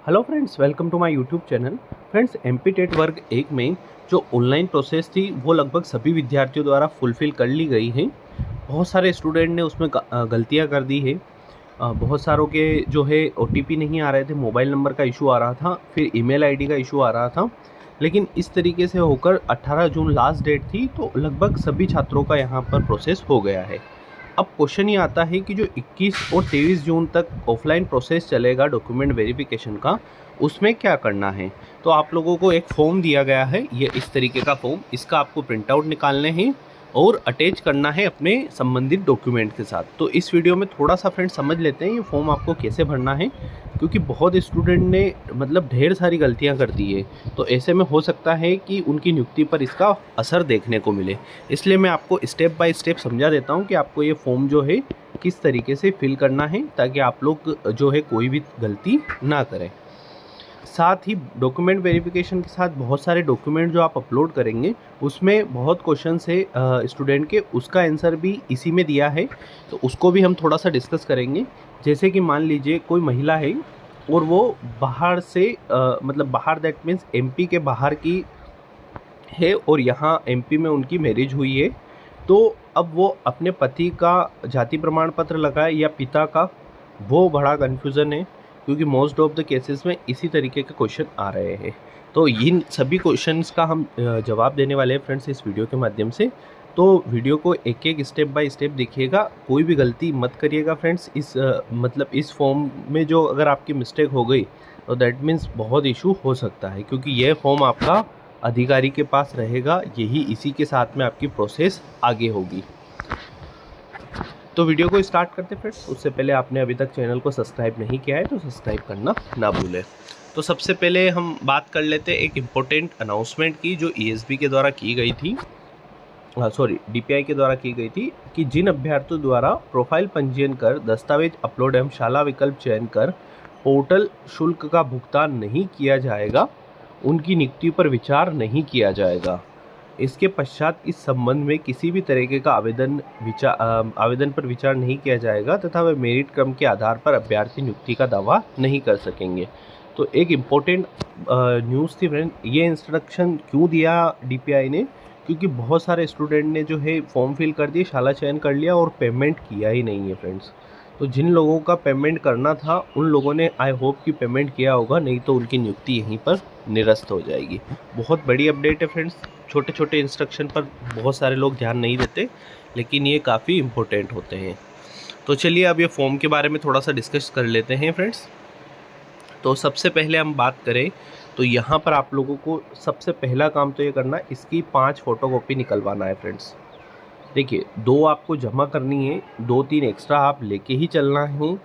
Hello friends, welcome to my YouTube channel. Friends, MP TET वर्ग 1 में जो online process थी वो लगभग सभी विद्यार्थियों द्वारा फुलफ़िल कर ली गई है। बहुत सारे स्टूडेंट ने उसमें गलतियां कर दी है। बहुत सारों के जो है ओटीपी नहीं आ रहे थे, मोबाइल नंबर का इशू आ रहा था, फिर ईमेल आईडी का इशू आ रहा था। लेकिन इस तरीके से होकर 18 जून लास्ट डेट थी, तो लगभग सभी छात्रों का यहाँ पर प्रोसेस हो गया है। अब क्वेश्चन ये आता है कि जो 21 और 23 जून तक ऑफलाइन प्रोसेस चलेगा डॉक्यूमेंट वेरिफिकेशन का, उसमें क्या करना है। तो आप लोगों को एक फॉर्म दिया गया है, ये इस तरीके का फॉर्म, इसका आपको प्रिंट आउट निकालने हैं और अटैच करना है अपने संबंधित डॉक्यूमेंट के साथ। तो इस वीडियो में थोड़ा सा फ्रेंड्स समझ लेते हैं ये फॉर्म आपको कैसे भरना है, क्योंकि बहुत स्टूडेंट ने मतलब ढेर सारी गलतियां कर दी है। तो ऐसे में हो सकता है कि उनकी नियुक्ति पर इसका असर देखने को मिले। इसलिए मैं आपको स्टेप बाय स्टेप समझा देता हूं कि आपको ये फॉर्म जो है किस तरीके से फिल करना है, ताकि आप लोग जो है कोई भी गलती ना करें। साथ ही डॉक्यूमेंट वेरिफिकेशन के साथ बहुत सारे डॉक्यूमेंट जो आप अपलोड करेंगे, उसमें बहुत क्वेश्चन है स्टूडेंट के, उसका आंसर भी इसी में दिया है, तो उसको भी हम थोड़ा सा डिस्कस करेंगे। जैसे कि मान लीजिए कोई महिला है और वो बाहर से मतलब बाहर दैट मीन्स एमपी के बाहर की है और यहाँ एमपी में उनकी मैरिज हुई है। तो अब वो अपने पति का जाति प्रमाण पत्र लगाए या पिता का, वो बड़ा कन्फ्यूज़न है, क्योंकि मोस्ट ऑफ द केसेस में इसी तरीके के क्वेश्चन आ रहे हैं। तो इन सभी क्वेश्चंस का हम जवाब देने वाले हैं फ्रेंड्स इस वीडियो के माध्यम से। तो वीडियो को एक एक स्टेप बाय स्टेप देखिएगा, कोई भी गलती मत करिएगा फ्रेंड्स। मतलब इस फॉर्म में जो अगर आपकी मिस्टेक हो गई तो दैट मीन्स बहुत इशू हो सकता है, क्योंकि यह फॉर्म आपका अधिकारी के पास रहेगा, यही इसी के साथ में आपकी प्रोसेस आगे होगी। तो वीडियो को स्टार्ट करते फ्रेंड्स। उससे पहले आपने अभी तक चैनल को सब्सक्राइब नहीं किया है तो सब्सक्राइब करना ना भूलें। तो सबसे पहले हम बात कर लेते हैं एक इम्पोर्टेंट अनाउंसमेंट की, जो ईएसबी के द्वारा की गई थी, डीपीआई के द्वारा की गई थी, कि जिन अभ्यर्थियों द्वारा प्रोफाइल पंजीयन कर दस्तावेज अपलोड एवं शाला विकल्प चयन कर पोर्टल शुल्क का भुगतान नहीं किया जाएगा, उनकी नियुक्ति पर विचार नहीं किया जाएगा। इसके पश्चात इस संबंध में किसी भी तरीके का आवेदन पर विचार नहीं किया जाएगा तथा वे मेरिट क्रम के आधार पर अभ्यर्थी नियुक्ति का दावा नहीं कर सकेंगे। तो एक इम्पोर्टेंट न्यूज़ थी फ्रेंड। ये इंस्ट्रक्शन क्यों दिया डीपीआई ने, क्योंकि बहुत सारे स्टूडेंट ने जो है फॉर्म फिल कर दिए, शाला चयन कर लिया और पेमेंट किया ही नहीं है फ्रेंड्स। तो जिन लोगों का पेमेंट करना था उन लोगों ने आई होप कि पेमेंट किया होगा, नहीं तो उनकी नियुक्ति यहीं पर निरस्त हो जाएगी। बहुत बड़ी अपडेट है फ्रेंड्स। छोटे छोटे इंस्ट्रक्शन पर बहुत सारे लोग ध्यान नहीं देते, लेकिन ये काफ़ी इम्पोर्टेंट होते हैं। तो चलिए अब ये फॉर्म के बारे में थोड़ा सा डिस्कस कर लेते हैं फ्रेंड्स। तो सबसे पहले हम बात करें तो यहाँ पर आप लोगों को सबसे पहला काम तो ये करना है, इसकी 5 फोटोकॉपी निकलवाना है फ्रेंड्स। देखिए, 2 आपको जमा करनी है, 2-3 एक्स्ट्रा आप लेके ही चलना है।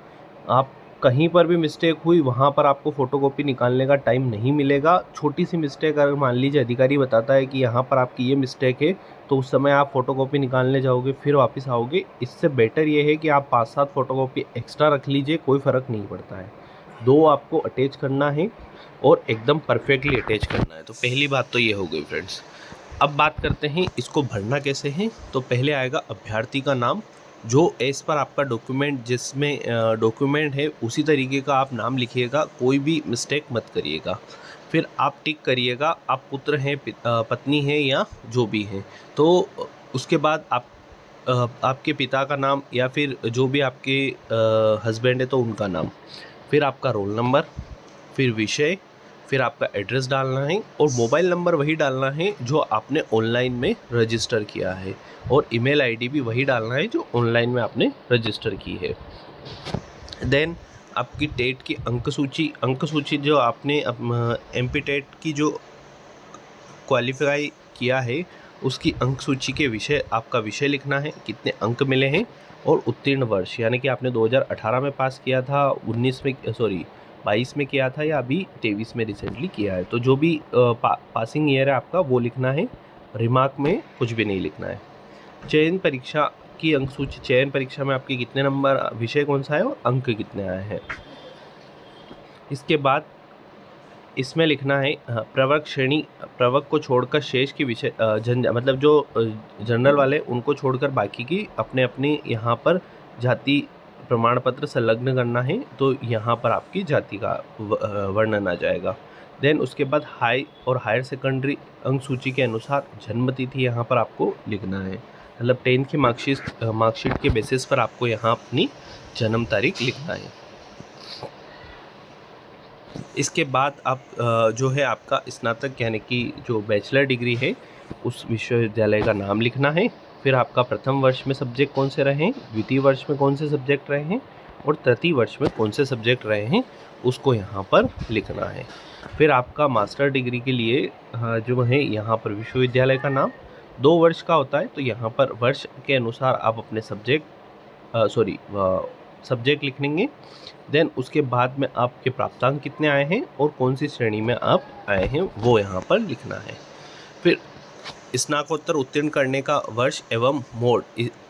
आप कहीं पर भी मिस्टेक हुई वहाँ पर आपको फ़ोटोकॉपी निकालने का टाइम नहीं मिलेगा। छोटी सी मिस्टेक अगर मान लीजिए अधिकारी बताता है कि यहाँ पर आपकी ये मिस्टेक है, तो उस समय आप फ़ोटोकॉपी निकालने जाओगे फिर वापस आओगे। इससे बेटर ये है कि आप 5-7 फ़ोटोकॉपी एक्स्ट्रा रख लीजिए, कोई फ़र्क नहीं पड़ता है। 2 आपको अटैच करना है और एकदम परफेक्टली अटैच करना है। तो पहली बात तो ये हो गई फ्रेंड्स। अब बात करते हैं इसको भरना कैसे है। तो पहले आएगा अभ्यर्थी का नाम, जो एज पर आपका डॉक्यूमेंट जिसमें डॉक्यूमेंट है उसी तरीके का आप नाम लिखिएगा, कोई भी मिस्टेक मत करिएगा। फिर आप टिक करिएगा आप पुत्र हैं, पत्नी है या जो भी है। तो उसके बाद आप आपके पिता का नाम या फिर जो भी आपके हस्बैंड है तो उनका नाम, फिर आपका रोल नंबर, फिर विषय, फिर आपका एड्रेस डालना है और मोबाइल नंबर वही डालना है जो आपने ऑनलाइन में रजिस्टर किया है, और ईमेल आईडी भी वही डालना है जो ऑनलाइन में आपने रजिस्टर की है। देन आपकी टेट की अंक सूची जो आपने एमपी टेट की जो क्वालिफाई किया है उसकी अंक सूची के विषय, आपका विषय लिखना है, कितने अंक मिले हैं और उत्तीर्ण वर्ष, यानी कि आपने 2018 में पास किया था, 22 में किया था या अभी 23 में रिसेंटली किया है। तो जो भी पासिंग ईयर है आपका वो लिखना है, रिमार्क में कुछ भी नहीं लिखना है। चयन परीक्षा की अंक सूची, चयन परीक्षा में आपके कितने नंबर, विषय कौन सा है और अंक कितने आए हैं। इसके बाद इसमें लिखना है प्रवर्ग श्रेणी, प्रवर्ग को छोड़कर शेष की विषय मतलब जो जनरल वाले उनको छोड़कर बाकी की अपने अपने यहाँ पर जाति प्रमाण पत्र संलग्न करना है तो यहाँ पर आपकी जाति का वर्णन आ जाएगा। देन उसके बाद हाई और हायर सेकेंडरी अंक सूची के अनुसार जन्म तिथि यहाँ पर आपको लिखना है, मतलब 10th की मार्कशीट के बेसिस पर आपको यहाँ अपनी जन्म तारीख लिखना है। इसके बाद आप जो है आपका स्नातक यानी कि जो बैचलर डिग्री है उस विश्वविद्यालय का नाम लिखना है। फिर आपका प्रथम वर्ष में सब्जेक्ट कौन से रहे हैं, द्वितीय वर्ष में कौन से सब्जेक्ट रहे हैं और तृतीय वर्ष में कौन से सब्जेक्ट रहे हैं उसको यहाँ पर लिखना है। फिर आपका मास्टर डिग्री के लिए जो है यहाँ पर विश्वविद्यालय का नाम 2 वर्ष का होता है, तो यहाँ पर वर्ष के अनुसार आप अपने सब्जेक्ट लिख लेंगे। देन उसके बाद में आपके प्राप्तांक कितने आए हैं और कौन सी श्रेणी में आप आए हैं वो यहाँ पर लिखना है। फिर स्नातकोत्तर उत्तीर्ण करने का वर्ष एवं मोड,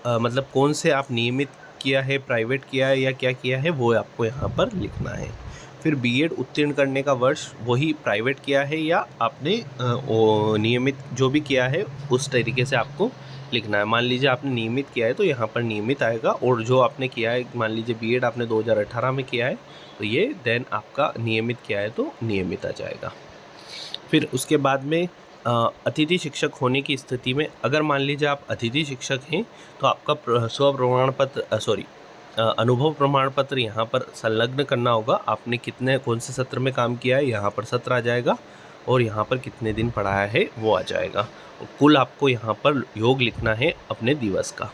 मतलब कौन से आप नियमित किया है, प्राइवेट किया है या क्या किया है वो आपको यहाँ पर लिखना है। फिर बीएड उत्तीर्ण करने का वर्ष वही प्राइवेट किया है या आपने नियमित जो भी किया है उस तरीके से आपको लिखना है। मान लीजिए आपने नियमित किया है तो यहाँ पर नियमित आएगा, और जो आपने किया है मान लीजिए बीएड आपने 2018 में किया है तो ये देन आपका नियमित किया है तो नियमित आ जाएगा। फिर उसके बाद में अतिथि शिक्षक होने की स्थिति में अगर मान लीजिए आप अतिथि शिक्षक हैं तो आपका अनुभव प्रमाण पत्र यहाँ पर संलग्न करना होगा। आपने कौन से सत्र में काम किया है यहाँ पर सत्र आ जाएगा, और यहाँ पर कितने दिन पढ़ाया है वो आ जाएगा। और कुल आपको यहाँ पर योग लिखना है अपने दिवस का।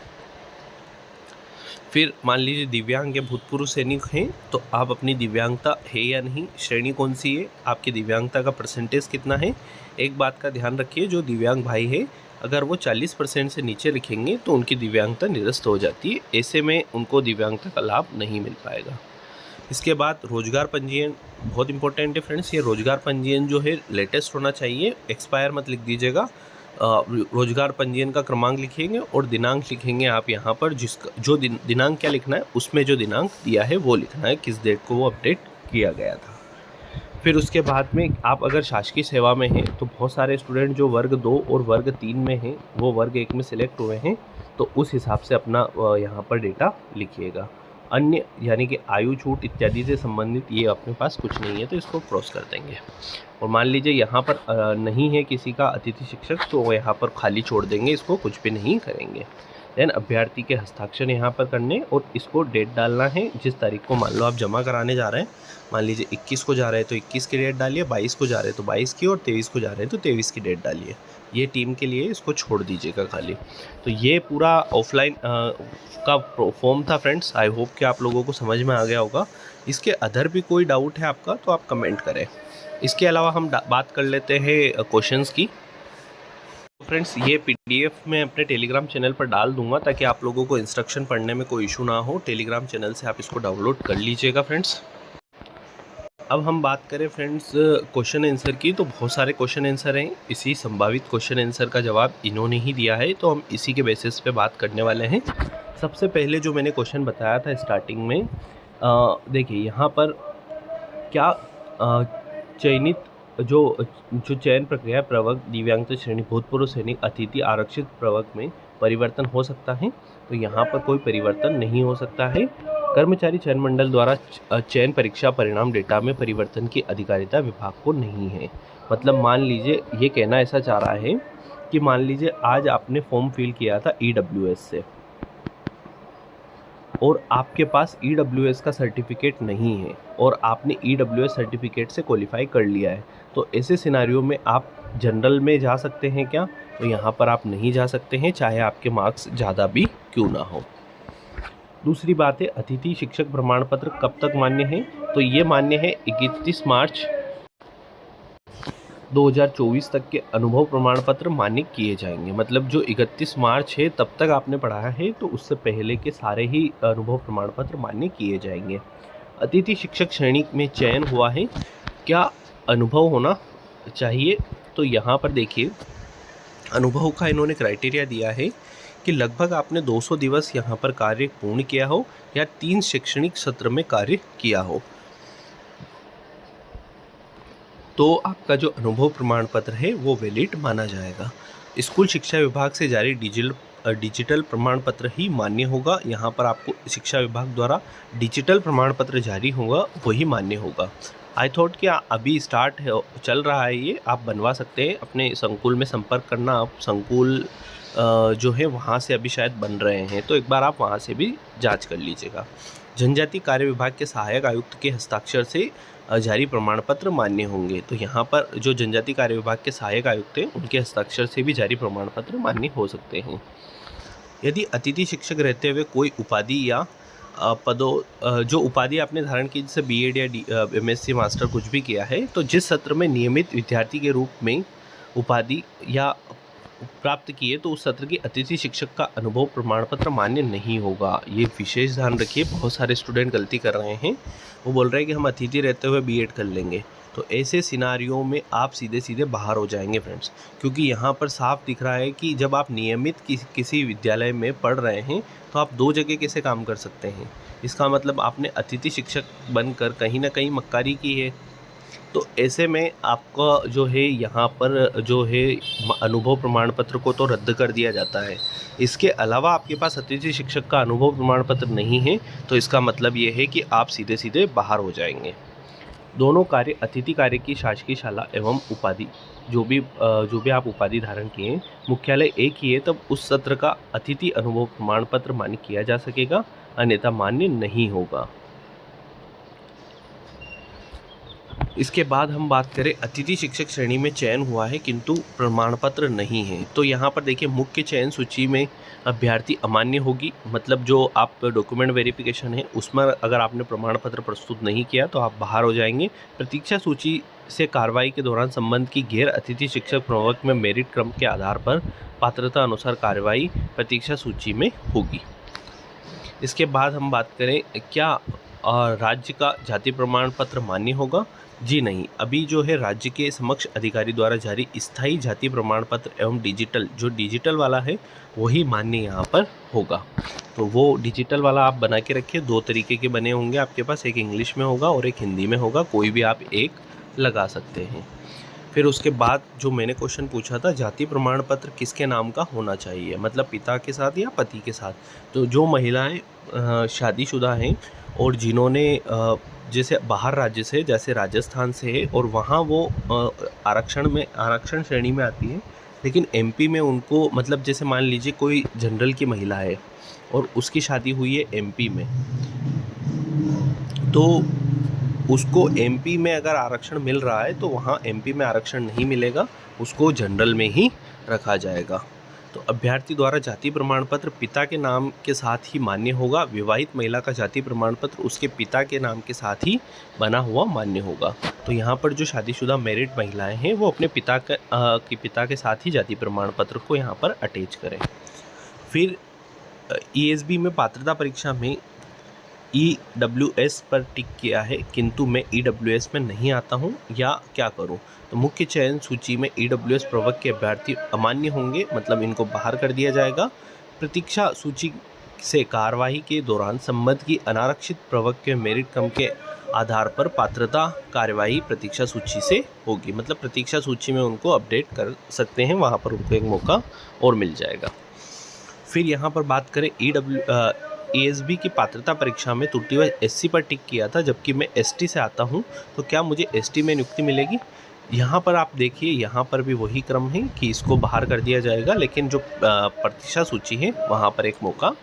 फिर मान लीजिए दिव्यांग या भूतपूर्व सैनिक हैं तो आप अपनी दिव्यांगता है या नहीं, श्रेणी कौन सी है, आपकी दिव्यांगता का परसेंटेज कितना है। एक बात का ध्यान रखिए, जो दिव्यांग भाई है अगर वो 40% से नीचे लिखेंगे तो उनकी दिव्यांगता निरस्त हो जाती है, ऐसे में उनको दिव्यांगता का लाभ नहीं मिल पाएगा। इसके बाद रोजगार पंजीयन बहुत इंपॉर्टेंट है फ्रेंड्स। ये रोजगार पंजीयन जो है लेटेस्ट होना चाहिए, एक्सपायर मत लिख दीजिएगा। रोजगार पंजीयन का क्रमांक लिखेंगे और दिनांक लिखेंगे आप यहाँ पर, जो दिनांक क्या लिखना है उसमें जो दिनांक दिया है वो लिखना है, किस डेट को वो अपडेट किया गया था। फिर उसके बाद में आप अगर शासकीय सेवा में हैं तो बहुत सारे स्टूडेंट जो वर्ग 2 और वर्ग 3 में हैं वो वर्ग 1 में सिलेक्ट हुए हैं, तो उस हिसाब से अपना यहाँ पर डेटा लिखिएगा। अन्य यानी कि आयु छूट इत्यादि से संबंधित ये अपने पास कुछ नहीं है तो इसको क्रॉस कर देंगे। और मान लीजिए यहाँ पर नहीं है किसी का अतिथि शिक्षक तो यहाँ पर खाली छोड़ देंगे, इसको कुछ भी नहीं करेंगे। देन अभ्यर्थी के हस्ताक्षर यहाँ पर करने और इसको डेट डालना है जिस तारीख को मान लो आप जमा कराने जा रहे हैं। मान लीजिए 21 को जा रहे हैं तो 21 की डेट डालिए, 22 को जा रहे हैं तो 22 की, और 23 को जा रहे हैं तो 23 की डेट डालिए। ये टीम के लिए इसको छोड़ दीजिएगा खाली। तो ये पूरा ऑफलाइन का फॉर्म था फ्रेंड्स। आई होप कि आप लोगों को समझ में आ गया होगा। इसके अदर भी कोई डाउट है आपका तो आप कमेंट करें। इसके अलावा हम बात कर लेते हैं क्वेश्चंस की। फ्रेंड्स ये पीडीएफ मैं अपने टेलीग्राम चैनल पर डाल दूंगा ताकि आप लोगों को इंस्ट्रक्शन पढ़ने में कोई इशू ना हो। टेलीग्राम चैनल से आप इसको डाउनलोड कर लीजिएगा फ्रेंड्स। अब हम बात करें फ्रेंड्स क्वेश्चन आंसर की, तो बहुत सारे क्वेश्चन आंसर हैं। इसी संभावित क्वेश्चन आंसर का जवाब इन्होंने ही दिया है तो हम इसी के बेसिस पे बात करने वाले हैं। सबसे पहले जो मैंने क्वेश्चन बताया था स्टार्टिंग में, देखिए यहाँ पर क्या चयनित जो चयन प्रक्रिया प्रवर्ग, दिव्यांगता श्रेणी, भूतपूर्व सैनिक, अतिथि, आरक्षित प्रवर्ग में परिवर्तन हो सकता है, तो यहाँ पर कोई परिवर्तन नहीं हो सकता है। कर्मचारी चयन मंडल द्वारा चयन परीक्षा परिणाम डेटा में परिवर्तन की अधिकारिता विभाग को नहीं है। मतलब मान लीजिए ये कहना ऐसा चाह रहा है कि मान लीजिए आज आपने फॉर्म फिल किया था ईडब्ल्यूएस से और आपके पास ईडब्ल्यूएस का सर्टिफिकेट नहीं है और आपने ईडब्ल्यूएस सर्टिफिकेट से क्वालिफाई कर लिया है, तो ऐसे सिनारियो में आप जनरल में जा सकते हैं क्या? तो यहाँ पर आप नहीं जा सकते हैं, चाहे आपके मार्क्स ज़्यादा भी क्यों ना हो। दूसरी बात है अतिथि शिक्षक प्रमाण पत्र कब तक मान्य है? तो ये मान्य है 31 मार्च 2024 तक के अनुभव प्रमाण पत्र मान्य किए जाएंगे। मतलब जो 31 मार्च है तब तक आपने पढ़ाया है तो उससे पहले के सारे ही अनुभव प्रमाण पत्र मान्य किए जाएंगे। अतिथि शिक्षक श्रेणी में चयन हुआ है, क्या अनुभव होना चाहिए? तो यहाँ पर देखिए अनुभव का इन्होंने क्राइटेरिया दिया है कि लगभग आपने 200 दिवस यहाँ पर कार्य पूर्ण किया हो या 3 शैक्षणिक सत्र में कार्य किया हो, तो आपका जो अनुभव प्रमाण पत्र है वो वैलिड माना जाएगा। स्कूल शिक्षा विभाग से जारी डिजिटल डिजिटल प्रमाण पत्र ही मान्य होगा। यहाँ पर आपको शिक्षा विभाग द्वारा डिजिटल प्रमाण पत्र जारी होगा वही मान्य होगा। आई थॉट कि अभी स्टार्ट है, चल रहा है ये, आप बनवा सकते हैं। अपने संकुल में संपर्क करना, आप संकुल जो है वहाँ से अभी शायद बन रहे हैं, तो एक बार आप वहाँ से भी जांच कर लीजिएगा। जनजाति कार्य विभाग के सहायक आयुक्त के हस्ताक्षर से जारी प्रमाण पत्र मान्य होंगे। तो यहाँ पर जो जनजाति कार्य विभाग के सहायक आयुक्त हैं उनके हस्ताक्षर से भी जारी प्रमाण पत्र मान्य हो सकते हैं। यदि अतिथि शिक्षक रहते हुए कोई उपाधि या पदों जो उपाधि आपने धारण की, जैसे बीएड या एमएससी मास्टर कुछ भी किया है, तो जिस सत्र में नियमित विद्यार्थी के रूप में उपाधि या प्राप्त किए तो उस सत्र के अतिथि शिक्षक का अनुभव प्रमाण पत्र मान्य नहीं होगा। ये विशेष ध्यान रखिए, बहुत सारे स्टूडेंट गलती कर रहे हैं। वो बोल रहे हैं कि हम अतिथि रहते हुए बीएड कर लेंगे, तो ऐसे सिनारियों में आप सीधे सीधे बाहर हो जाएंगे फ्रेंड्स, क्योंकि यहाँ पर साफ दिख रहा है कि जब आप नियमित किसी विद्यालय में पढ़ रहे हैं तो आप 2 जगह कैसे काम कर सकते हैं। इसका मतलब आपने अतिथि शिक्षक बनकर कहीं ना कहीं मक्कारी की है। तो ऐसे में आपका जो है यहाँ पर जो है अनुभव प्रमाण पत्र को तो रद्द कर दिया जाता है। इसके अलावा आपके पास अतिथि शिक्षक का अनुभव प्रमाण पत्र नहीं है, तो इसका मतलब ये है कि आप सीधे सीधे बाहर हो जाएंगे। दोनों कार्य, अतिथि कार्य की शासकीय शाला एवं उपाधि, जो भी आप उपाधि धारण किए, मुख्यालय एक ही है, तब उस सत्र का अतिथि अनुभव प्रमाण पत्र मान्य किया जा सकेगा, अन्यथा मान्य नहीं होगा। इसके बाद हम बात करें अतिथि शिक्षक श्रेणी में चयन हुआ है किंतु प्रमाण पत्र नहीं है, तो यहाँ पर देखिए मुख्य चयन सूची में अभ्यर्थी अमान्य होगी। मतलब जो आप डॉक्यूमेंट वेरिफिकेशन है उसमें अगर आपने प्रमाण पत्र प्रस्तुत नहीं किया तो आप बाहर हो जाएंगे। प्रतीक्षा सूची से कार्रवाई के दौरान संबंध की गैर अतिथि शिक्षक प्रवर्ग में मेरिट क्रम के आधार पर पात्रता अनुसार कार्रवाई प्रतीक्षा सूची में होगी। इसके बाद हम बात करें क्या राज्य का जाति प्रमाण पत्र मान्य होगा। जी नहीं, अभी जो है राज्य के समक्ष अधिकारी द्वारा जारी स्थायी जाति प्रमाण पत्र एवं डिजिटल, जो डिजिटल वाला है वही मान्य यहाँ पर होगा। तो वो डिजिटल वाला आप बना के रखिए। 2 तरीके के बने होंगे आपके पास, एक इंग्लिश में होगा और एक हिंदी में होगा, कोई भी आप एक लगा सकते हैं। फिर उसके बाद जो मैंने क्वेश्चन पूछा था, जाति प्रमाण पत्र किसके नाम का होना चाहिए, मतलब पिता के साथ या पति के साथ। तो जो महिलाएं शादीशुदा हैं और जिन्होंने जैसे बाहर राज्य से, जैसे राजस्थान से है और वहाँ वो आरक्षण श्रेणी में आती है, लेकिन एमपी में उनको, मतलब जैसे मान लीजिए कोई जनरल की महिला है और उसकी शादी हुई है एमपी में, तो उसको एमपी में अगर आरक्षण मिल रहा है तो वहाँ एमपी में आरक्षण नहीं मिलेगा, उसको जनरल में ही रखा जाएगा। तो अभ्यर्थी द्वारा जाति प्रमाण पत्र पिता के नाम के साथ ही मान्य होगा। विवाहित महिला का जाति प्रमाण पत्र उसके पिता के नाम के साथ ही बना हुआ मान्य होगा। तो यहाँ पर जो शादीशुदा मैरिड महिलाएं हैं वो अपने पिता के साथ ही जाति प्रमाण पत्र को यहाँ पर अटैच करें। फिर ईएसबी में पात्रता परीक्षा में ईडब्ल्यूएस पर टिक किया है किंतु मैं ईडब्ल्यूएस में नहीं आता हूँ, या क्या करूँ। तो मुख्य चयन सूची में ईडब्ल्यूएस प्रवर्ग के अभ्यर्थी अमान्य होंगे, मतलब इनको बाहर कर दिया जाएगा। प्रतीक्षा सूची से कार्यवाही के दौरान संबंध की अनारक्षित प्रवर्ग के मेरिट क्रम के आधार पर पात्रता कार्यवाही प्रतीक्षा सूची से होगी, मतलब प्रतीक्षा सूची में उनको अपडेट कर सकते हैं, वहाँ पर उनको एक मौका और मिल जाएगा। फिर यहाँ पर बात करें ईएसबी की पात्रता परीक्षा में त्रुटि व एससी पर टिक किया था, जबकि मैं एसटी से आता हूँ, तो क्या मुझे एसटी में नियुक्ति मिलेगी। यहाँ पर आप देखिए, यहाँ पर भी वही क्रम है कि इसको बाहर कर दिया जाएगा, लेकिन जो प्रतीक्षा सूची है वहाँ पर एक मौका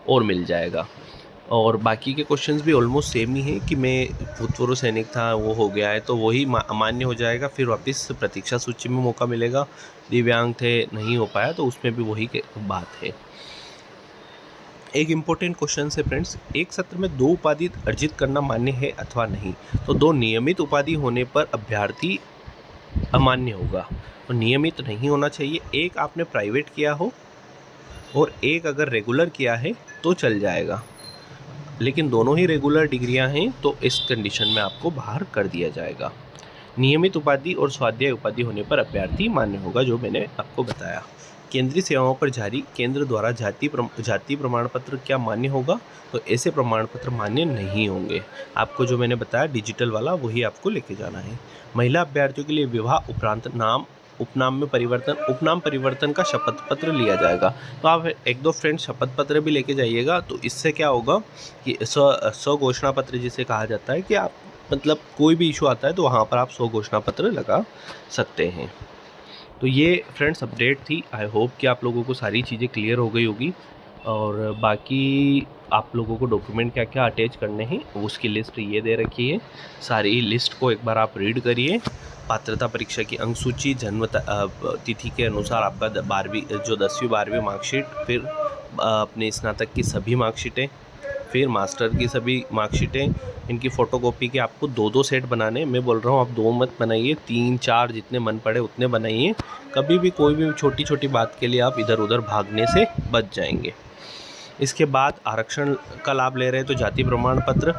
और मिल जाएगा। और बाकी के क्वेश्चंस भी ऑलमोस्ट सेम ही है कि मैं भूतपूर्व सैनिक था, वो हो गया है तो वही अमान्य हो जाएगा, फिर वापस प्रतीक्षा सूची में मौका मिलेगा। दिव्यांग थे, नहीं हो पाया, तो उसमें भी वही बात है। एक इम्पोर्टेंट क्वेश्चन है फ्रेंड्स, एक सत्र में 2 उपाधि अर्जित करना मान्य है अथवा नहीं। तो 2 नियमित उपाधि होने पर अभ्यर्थी अमान्य होगा, तो नियमित नहीं होना चाहिए। एक आपने प्राइवेट किया हो और एक अगर रेगुलर किया है तो चल जाएगा, लेकिन दोनों ही रेगुलर डिग्रियां हैं तो इस कंडीशन में आपको बाहर कर दिया जाएगा। नियमित उपाधि और स्वाध्याय उपाधि होने पर अभ्यर्थी मान्य होगा, जो मैंने आपको बताया। केंद्रीय सेवाओं पर जारी केंद्र द्वारा जाति प्रमाण पत्र क्या मान्य होगा, तो ऐसे प्रमाण पत्र मान्य नहीं होंगे। आपको जो मैंने बताया डिजिटल वाला वही आपको लेके जाना है। महिला अभ्यर्थियों के लिए विवाह उपरांत नाम उपनाम परिवर्तन का शपथ पत्र लिया जाएगा। तो आप एक दो फ्रेंड्स शपथ पत्र भी लेके जाइएगा। तो इससे क्या होगा कि स्वघोषणा पत्र जिसे कहा जाता है कि आप मतलब कोई भी इशू आता है तो वहाँ पर आप स्वघोषणा पत्र लगा सकते हैं। तो ये फ्रेंड्स अपडेट थी। आई होप कि आप लोगों को सारी चीज़ें क्लियर हो गई होगी। और बाकी आप लोगों को डॉक्यूमेंट क्या क्या अटैच करने हैं उसकी लिस्ट ये दे रखी है। सारी लिस्ट को एक बार आप रीड करिए। पात्रता परीक्षा की अंक सूची, जन्म तिथि के अनुसार आपका 12वीं जो 10वीं 12वीं मार्कशीट, फिर अपने स्नातक की सभी मार्कशीटें, फिर मास्टर की सभी मार्कशीटें, इनकी फ़ोटोकॉपी के आपको 2-2 सेट बनाने। मैं बोल रहा हूँ आप 2 मत बनाइए, 3-4 जितने मन पड़े उतने बनाइए। कभी भी कोई भी छोटी छोटी बात के लिए आप इधर उधर भागने से बच जाएंगे। इसके बाद आरक्षण का लाभ ले रहे हैं तो जाति प्रमाण पत्र,